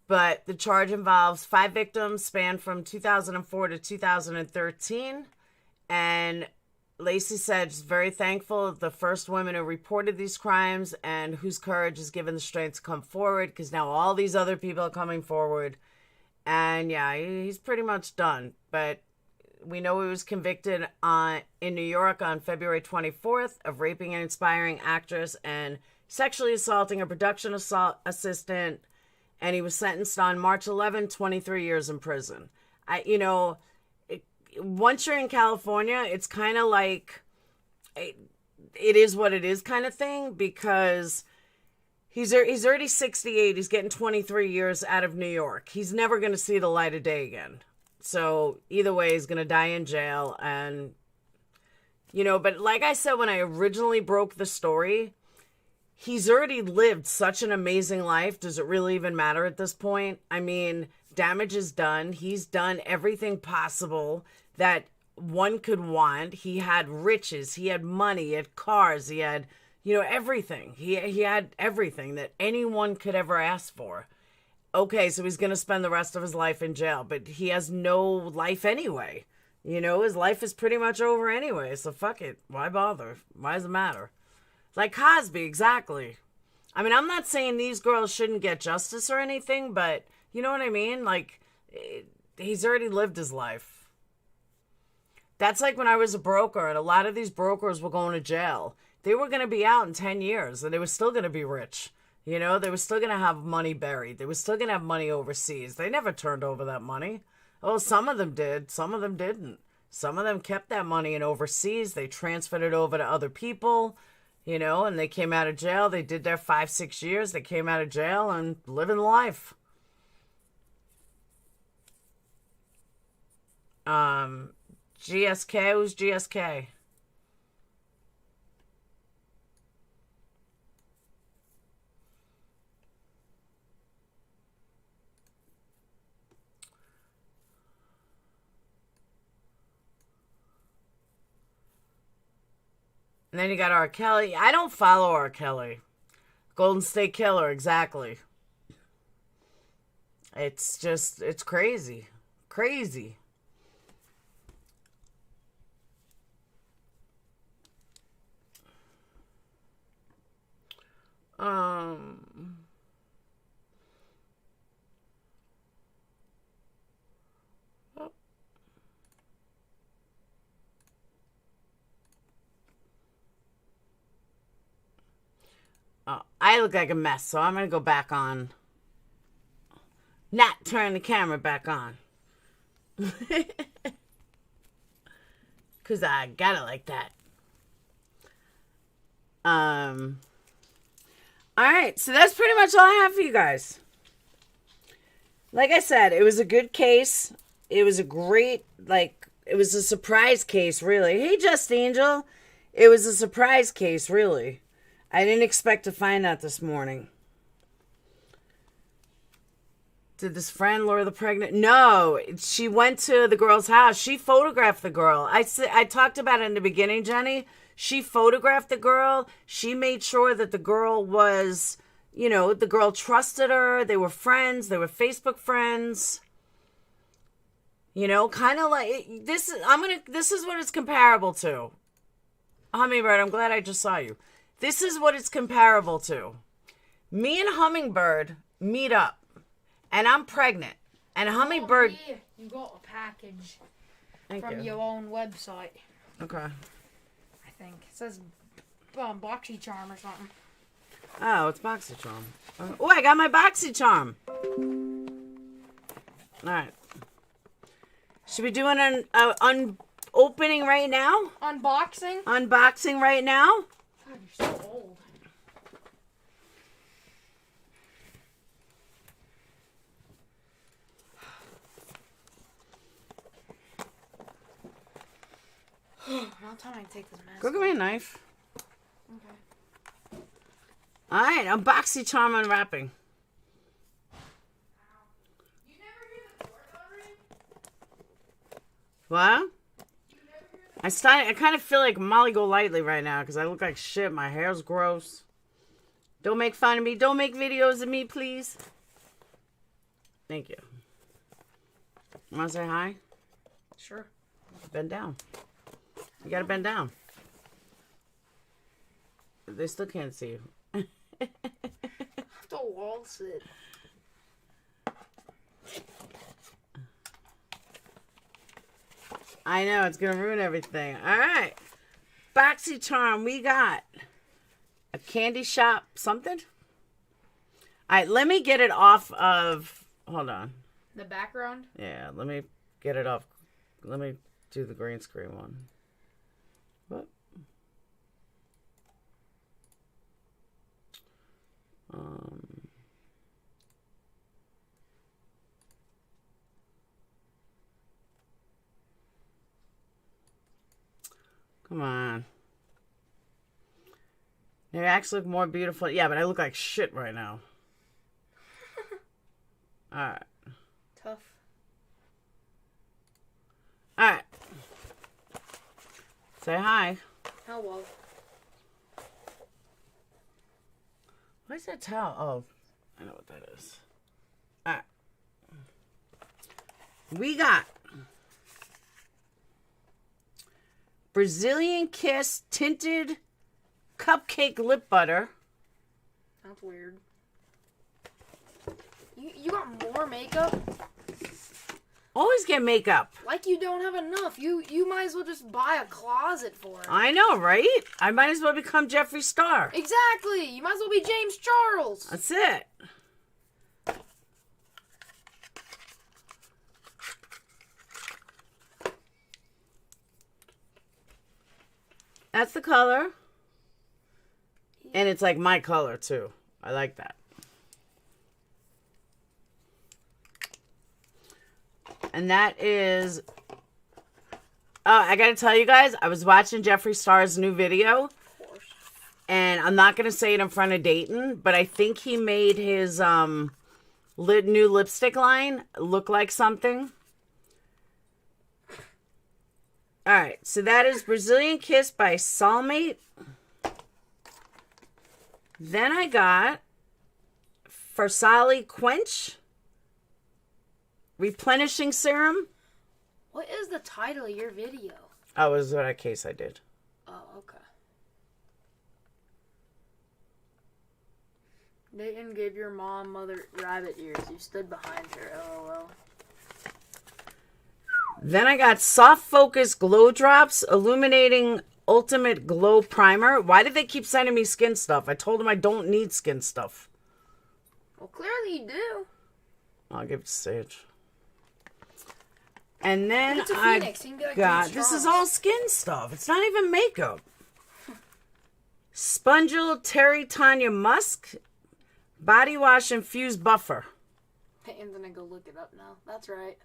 But the charge involves 5 victims spanned from 2004 to 2013. And Lacey said she's very thankful of the first women who reported these crimes and whose courage has given the strength to come forward, because now all these other people are coming forward. And yeah, he's pretty much done. But We know he was convicted in New York on February 24th of raping an inspiring actress and sexually assaulting a production assistant, and he was sentenced on March 11, 23 years in prison. Once you're in California, it's kind of like it is what it is kind of thing, because he's already 68. He's getting 23 years out of New York. He's never going to see the light of day again. So either way, he's going to die in jail. And, but like I said, when I originally broke the story, he's already lived such an amazing life. Does it really even matter at this point? I mean, damage is done. He's done everything possible that one could want. He had riches. He had money. He had cars. He had, everything. He had everything that anyone could ever ask for. Okay, so he's going to spend the rest of his life in jail, but he has no life anyway. His life is pretty much over anyway, so fuck it. Why bother? Why does it matter? Like Cosby, exactly. I mean, I'm not saying these girls shouldn't get justice or anything, but you know what I mean? Like, he's already lived his life. That's like when I was a broker, and a lot of these brokers were going to jail. They were going to be out in 10 years, and they were still going to be rich. They were still going to have money buried. They were still going to have money overseas. They never turned over that money. Oh, some of them did. Some of them didn't. Some of them kept that money in overseas. They transferred it over to other people, and they came out of jail. They did their 5-6 years. They came out of jail and living life. GSK? Who's GSK? And then you got R. Kelly. I don't follow R. Kelly. Golden State Killer, exactly. It's crazy. Crazy. I look like a mess, so I'm going to go back on. Not turn the camera back on. Because I got it like that. Alright, so that's pretty much all I have for you guys. Like I said, it was a good case. It was a great, it was a surprise case, really. Hey, Just Angel. It was a surprise case, really. I didn't expect to find that this morning. Did this friend lure the pregnant? No, she went to the girl's house. She photographed the girl. I talked about it in the beginning, Jenny. She photographed the girl. She made sure that the girl was, the girl trusted her. They were friends. They were Facebook friends. Kind of like this. This is what it's comparable to. Hummingbird, I'm glad I just saw you. This is what it's comparable to. Me and Hummingbird meet up, and I'm pregnant. And Hummingbird... Here, you got a package Thank from you. your own website. Okay. I think. It says BoxyCharm or something. Oh, it's BoxyCharm. Oh, I got my BoxyCharm. Alright. Should we do an opening right now? Unboxing? Unboxing right now? God, you're so old. Now time I take this mask. Go get me a knife. Okay. Alright, BoxyCharm unwrapping. You never hear the doorbell ring? What? I kind of feel like Molly Golightly right now because I look like shit. My hair's gross. Don't make fun of me. Don't make videos of me, please. Thank you. Want to say hi? Sure. Bend down. You gotta bend down. They still can't see you. The wall sit. I know, it's going to ruin everything. All right. BoxyCharm, we got a candy shop something. All right, let me get it off of... Hold on. The background? Yeah, let me get it off. Let me do the green screen one. What? Come on. They actually look more beautiful. Yeah, but I look like shit right now. Alright. Tough. Alright. Say hi. Hello. What is that towel? Oh, I know what that is. Alright. We got Brazilian Kiss tinted cupcake lip butter. That's weird. You got more makeup? Always get makeup. Like you don't have enough. You might as well just buy a closet for it. I know, right? I might as well become Jeffree Star. Exactly. You might as well be James Charles. That's it. That's the color. And it's like my color too. I like that. And that is... Oh, I gotta tell you guys, I was watching Jeffree Star's new video. And I'm not gonna say it in front of Dayton, but I think he made his new lipstick line look like something. Alright, so that is Brazilian Kiss by Soulmate. Then I got Farsali Quench Replenishing Serum. What is the title of your video? Oh, it was what case I did. Oh, okay. Dayton gave your mother rabbit ears. You stood behind her. LOL. Then I got Soft Focus Glow Drops Illuminating Ultimate Glow Primer. Why did they keep sending me skin stuff? I told them I don't need skin stuff. Well, clearly you do. I'll give it to Sage. And then It's a I Phoenix. You can get like got... James This is Charles. all skin stuff. It's not even makeup. Spongel Terry Tanya Musk Body Wash Infused Buffer. Peyton's gonna go look it up now. That's right.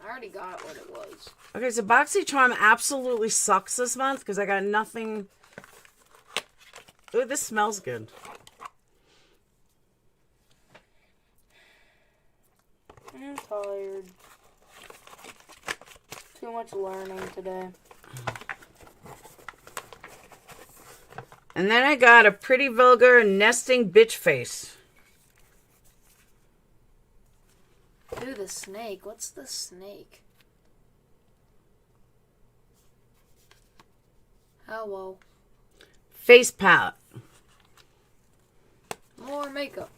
I already got what it was. Okay, so BoxyCharm absolutely sucks this month because I got nothing. Ooh, this smells good. I'm tired. Too much learning today. And then I got a Pretty Vulgar Nesting Bitch Face. Ooh, the snake. What's the snake? Hello. Face palette. More makeup.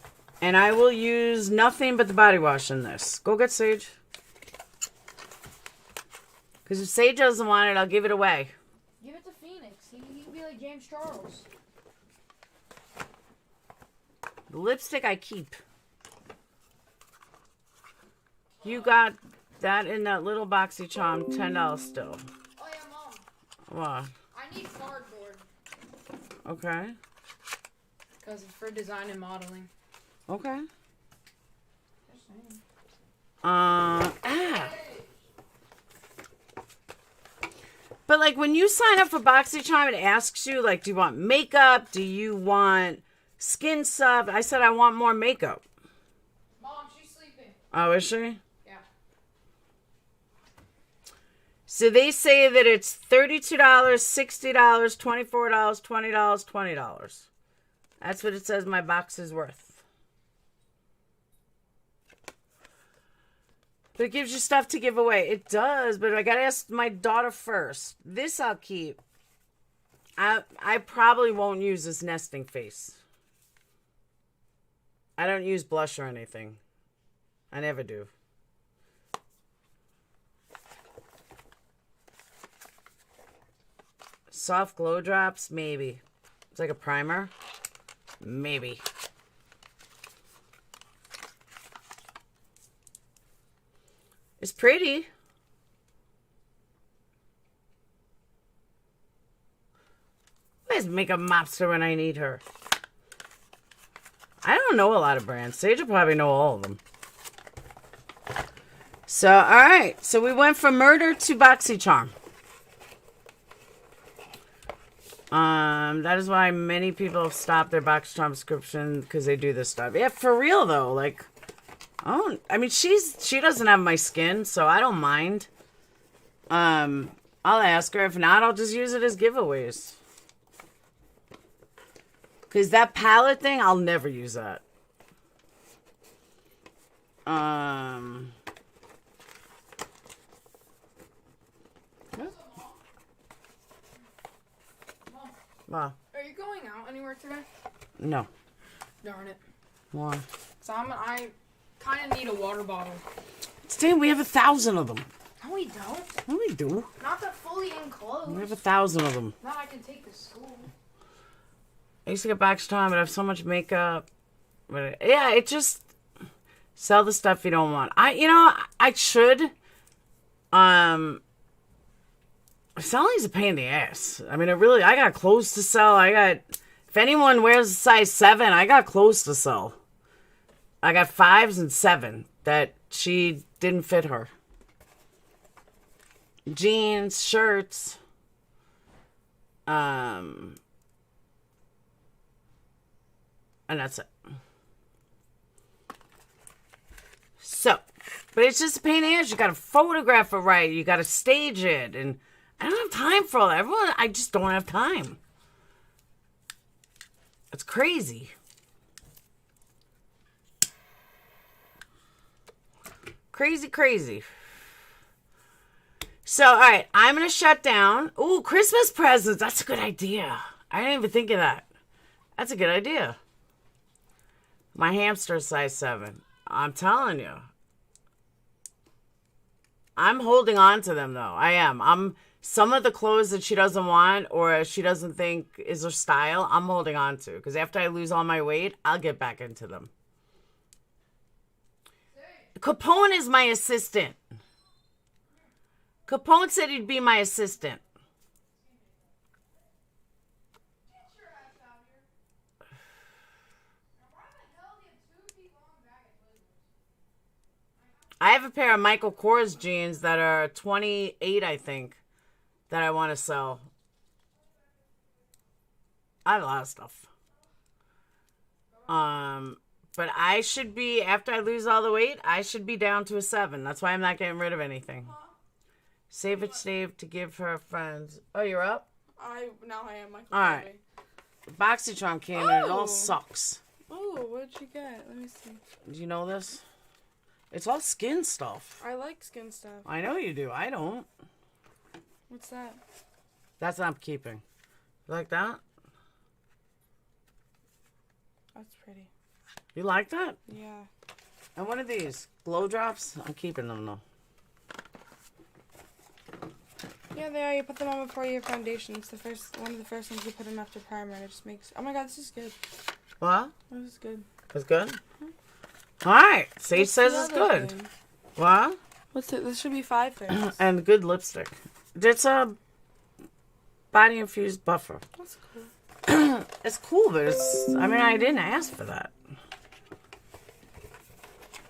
And I will use nothing but the body wash in this. Go get Sage. Because if Sage doesn't want it, I'll give it away. Give it to Phoenix. He can be like James Charles. The lipstick I keep. You got that in that little BoxyCharm, $10 still. Oh yeah, Mom. What? I need cardboard. Okay. Because it's for design and modeling. Okay. Just saying. But like when you sign up for BoxyCharm, it asks you like, do you want makeup? Do you want skin stuff? I said I want more makeup. Mom, she's sleeping. Oh, is she? Yeah. So they say that it's $32, $60, $24, $20, $20. That's what it says my box is worth. But it gives you stuff to give away. It does, but I gotta ask my daughter first. This I'll keep. I probably won't use this nesting face. I don't use blush or anything. I never do. soft glow drops, maybe. It's like a primer. Maybe. It's pretty. Where's Makeup Mobster when I need her? I don't know a lot of brands. Sage will probably know all of them. So, alright. So we went from murder to BoxyCharm. That is why many people have stopped their BoxyCharm subscription because they do this stuff. Yeah, for real though. Like, oh, I mean, she doesn't have my skin, so I don't mind. I'll ask her. If not, I'll just use it as giveaways. Because that palette thing, I'll never use that. Wow. Are you going out anywhere today? No. Darn it. Why? So I kind of need a water bottle. Stan, we have 1,000 of them. No, we don't. No, we do. Not that fully enclosed. We have 1,000 of them. Not I can take to school. I used to get BoxyCharm, but I have so much makeup. But yeah, it just sell the stuff you don't want. I should. Selling's a pain in the ass. I mean, I got clothes to sell. If anyone wears a size 7, I got clothes to sell. I got 5s and 7 that she didn't fit her. Jeans, shirts. And that's it. So, but it's just a pain in the ass. You gotta photograph it right. You gotta stage it. And I don't have time for all that. I just don't have time. It's crazy. Crazy. So, alright. I'm gonna shut down. Ooh, Christmas presents. That's a good idea. I didn't even think of that. That's a good idea. My hamster's size 7. I'm telling you. I'm holding on to them, though. I am. Some of the clothes that she doesn't want or she doesn't think is her style, I'm holding on to. Because after I lose all my weight, I'll get back into them. Capone is my assistant. Capone said he'd be my assistant. I have a pair of Michael Kors jeans that are 28, I think, that I want to sell. I have a lot of stuff. But I should be, after I lose all the weight, I should be down to a 7. That's why I'm not getting rid of anything. Save it, save to give her friends. Oh, you're up? Now I am. All right. BoxyCharm came and it all sucks. Oh, what'd you get? Let me see. Do you know this? It's all skin stuff. I like skin stuff. I know you do. I don't. What's that? That's what I'm keeping. You like that? That's pretty. You like that? Yeah. And what are these? Glow drops? I'm keeping them though. Yeah, they are. You put them on before your foundation. It's one of the first ones you put in after primer, and it just makes. Oh my god, this is good. What? This is good. It's good? All right. Sage says it's the other good. thing? What? What's it? This should be 5 things. And good lipstick. It's a body infused buffer. That's cool. It's cool, but I didn't ask for that.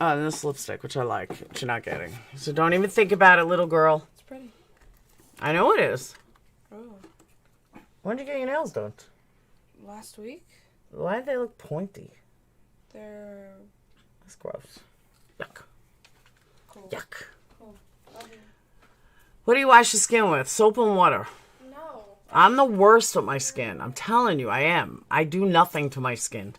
Oh, and this lipstick, which I like, which you're not getting. So don't even think about it, little girl. It's pretty. I know it is. Oh. When did you get your nails done? Last week? Why do they look pointy? They're That's gross. Yuck. cool. Yuck. Cool. Love you. What do you wash your skin with? Soap and water. No. I'm the worst with my skin. I'm telling you, I am. I do nothing to my skin.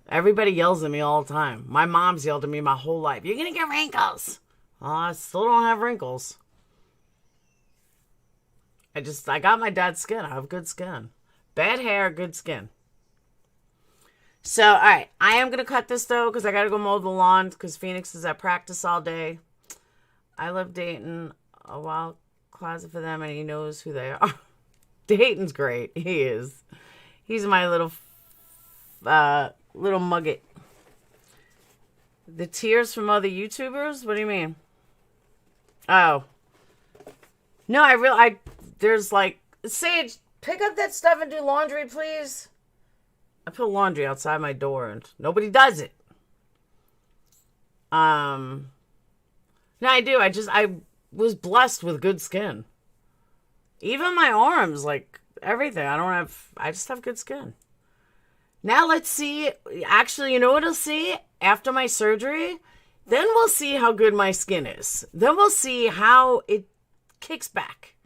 Everybody yells at me all the time. My mom's yelled at me my whole life. You're going to get wrinkles. I still don't have wrinkles. I got my dad's skin. I have good skin. Bad hair, good skin. So, all right. I am going to cut this, though, because I got to go mow the lawn because Phoenix is at practice all day. I love Dayton. A wild closet for them, and he knows who they are. Dayton's great. He is. He's my little mugget. The tears from other YouTubers? What do you mean? Oh. No, there's like, Sage, pick up that stuff and do laundry, please. I put laundry outside my door and nobody does it. No, I do. I was blessed with good skin. Even my arms, like everything. I just have good skin. Now let's see. Actually, you know what we'll see? After my surgery, then we'll see how good my skin is. Then we'll see how it kicks back.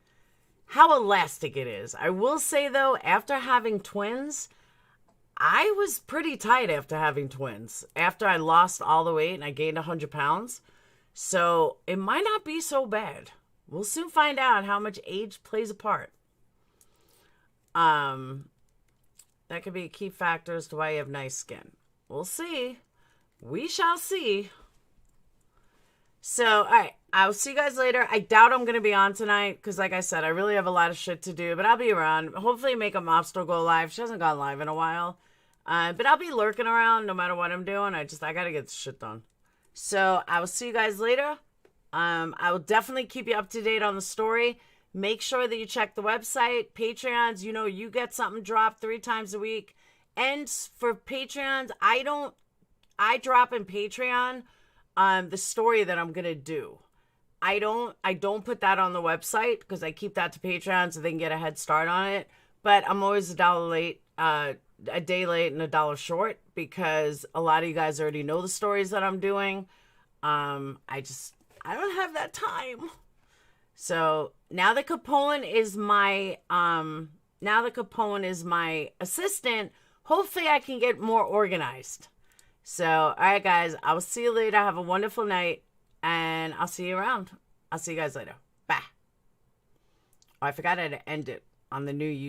How elastic it is. I will say, though, after having twins, I was pretty tight after having twins. After I lost all the weight and I gained 100 pounds. So it might not be so bad. We'll soon find out how much age plays a part. That could be a key factor as to why you have nice skin. We'll see. We shall see. So, all right. I'll see you guys later. I doubt I'm going to be on tonight because, like I said, I really have a lot of shit to do. But I'll be around. Hopefully make a mobster go live. She hasn't gone live in a while. But I'll be lurking around no matter what I'm doing. I got to get this shit done. So, I will see you guys later. I will definitely keep you up to date on the story. Make sure that you check the website. Patreons, you get something dropped 3 times a week. And for Patreons, I drop in Patreon the story that I'm going to do. I don't put that on the website because I keep that to Patreon so they can get a head start on it. But I'm always $1 late, a day late and $1 short because a lot of you guys already know the stories that I'm doing. I don't have that time. So now that Capone is my assistant, hopefully I can get more organized. So, all right, guys, I will see you later. Have a wonderful night, and I'll see you around. I'll see you guys later. Bye. Oh, I forgot how to end it on the new YouTube.